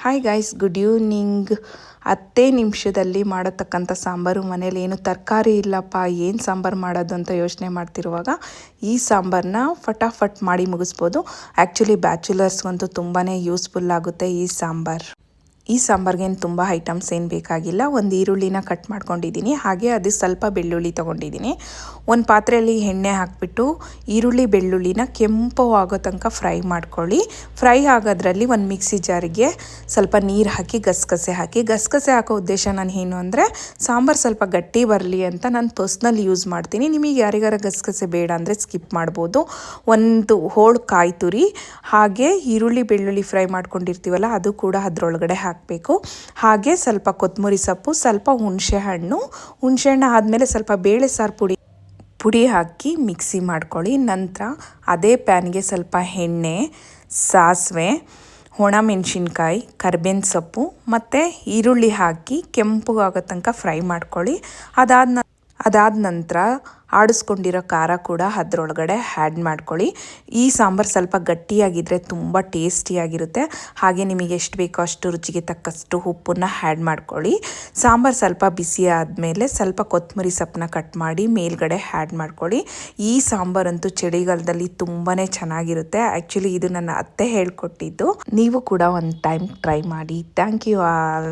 Hi guys, good evening. 10 ನಿಮಿಷದಲ್ಲಿ ಮಾಡತಕ್ಕಂಥ ಸಾಂಬಾರು. ಮನೇಲಿ ಏನು ತರಕಾರಿ ಇಲ್ಲಪ್ಪ, ಏನು ಸಾಂಬಾರು ಮಾಡೋದು ಅಂತ ಯೋಚನೆ ಮಾಡ್ತಿರುವಾಗ ಈ ಸಾಂಬಾರನ್ನ ಫಟಾಫಟ್ ಮಾಡಿ ಮುಗಿಸ್ಬೋದು. ಆ್ಯಕ್ಚುಲಿ ಬ್ಯಾಚುಲರ್ಸ್ಗಂತೂ ತುಂಬಾ ಯೂಸ್ಫುಲ್ ಆಗುತ್ತೆ ಈ ಸಾಂಬಾರು. ಈ ಸಾಂಬಾರ್ಗೇನು ತುಂಬ ಐಟಮ್ಸ್ ಏನು ಬೇಕಾಗಿಲ್ಲ. ಒಂದು ಈರುಳ್ಳಿನ ಕಟ್ ಮಾಡ್ಕೊಂಡಿದ್ದೀನಿ, ಹಾಗೆ ಅದು ಸ್ವಲ್ಪ ಬೆಳ್ಳುಳ್ಳಿ ತೊಗೊಂಡಿದ್ದೀನಿ. ಒಂದು ಪಾತ್ರೆಯಲ್ಲಿ ಎಣ್ಣೆ ಹಾಕಿಬಿಟ್ಟು ಈರುಳ್ಳಿ ಬೆಳ್ಳುಳ್ಳಿನ ಕೆಂಪು ಆಗೋ ತನಕ ಫ್ರೈ ಮಾಡ್ಕೊಳ್ಳಿ. ಫ್ರೈ ಆಗೋದ್ರಲ್ಲಿ ಒಂದು ಮಿಕ್ಸಿ ಜಾರಿಗೆ ಸ್ವಲ್ಪ ನೀರು ಹಾಕಿ ಗಸಗಸೆ ಹಾಕೋ ಉದ್ದೇಶ ನಾನು ಏನು ಅಂದರೆ ಸಾಂಬಾರು ಸ್ವಲ್ಪ ಗಟ್ಟಿ ಬರಲಿ ಅಂತ ನಾನು ಪರ್ಸ್ನಲ್ ಯೂಸ್ ಮಾಡ್ತೀನಿ. ನಿಮಗೆ ಯಾರಿಗಾರ ಗಸಗಸೆ ಬೇಡ ಅಂದರೆ ಸ್ಕಿಪ್ ಮಾಡ್ಬೋದು. ಒಂದು ಹೋಳು ಕಾಯಿ ತುರಿ, ಹಾಗೆ ಈರುಳ್ಳಿ ಬೆಳ್ಳುಳ್ಳಿ ಫ್ರೈ ಮಾಡ್ಕೊಂಡಿರ್ತೀವಲ್ಲ ಅದು ಕೂಡ ಅದರೊಳಗಡೆ ಹಾಕಬೇಕು. ಹಾಗೆ ಸ್ವಲ್ಪ ಕೊತ್ತಂಬರಿ ಸೊಪ್ಪು, ಸ್ವಲ್ಪ ಹುಣಸೆಹಣ್ಣು ಆದಮೇಲೆ ಸ್ವಲ್ಪ ಬೇಳೆ ಸಾರು ಪುಡಿ ಹಾಕಿ ಮಿಕ್ಸಿ ಮಾಡ್ಕೊಳ್ಳಿ. ನಂತರ ಅದೇ ಪ್ಯಾನ್ಗೆ ಸ್ವಲ್ಪ ಎಣ್ಣೆ, ಸಾಸಿವೆ, ಒಣಮೆಣಸಿನ್ಕಾಯಿ, ಕರಿಬೇವಿನ ಸೊಪ್ಪು ಮತ್ತು ಈರುಳ್ಳಿ ಹಾಕಿ ಕೆಂಪಗಾಗೋ ತನಕ ಫ್ರೈ ಮಾಡ್ಕೊಳ್ಳಿ. ಅದಾದ ನಂತರ ಆಡಿಸ್ಕೊಂಡಿರೋ ಖಾರ ಕೂಡ ಅದರೊಳಗಡೆ ಆ್ಯಡ್ ಮಾಡ್ಕೊಳ್ಳಿ. ಈ ಸಾಂಬಾರು ಸ್ವಲ್ಪ ಗಟ್ಟಿಯಾಗಿದ್ದರೆ ತುಂಬ ಟೇಸ್ಟಿಯಾಗಿರುತ್ತೆ. ಹಾಗೆ ನಿಮಗೆ ಎಷ್ಟು ಬೇಕೋ ಅಷ್ಟು ರುಚಿಗೆ ತಕ್ಕಷ್ಟು ಉಪ್ಪನ್ನು ಆ್ಯಡ್ ಮಾಡ್ಕೊಳ್ಳಿ. ಸಾಂಬಾರು ಸ್ವಲ್ಪ ಬಿಸಿ ಆದಮೇಲೆ ಸ್ವಲ್ಪ ಕೊತ್ತಂಬರಿ ಸೊಪ್ಪನ್ನ ಕಟ್ ಮಾಡಿ ಮೇಲ್ಗಡೆ ಆ್ಯಡ್ ಮಾಡ್ಕೊಳ್ಳಿ. ಈ ಸಾಂಬಾರಂತೂ ಚಳಿಗಾಲದಲ್ಲಿ ತುಂಬಾ ಚೆನ್ನಾಗಿರುತ್ತೆ. ಆ್ಯಕ್ಚುಲಿ ಇದು ನನ್ನ ಅತ್ತೆ ಹೇಳ್ಕೊಟ್ಟಿದ್ದು. ನೀವು ಕೂಡ ಒಂದು ಟೈಮ್ ಟ್ರೈ ಮಾಡಿ. Thank you all.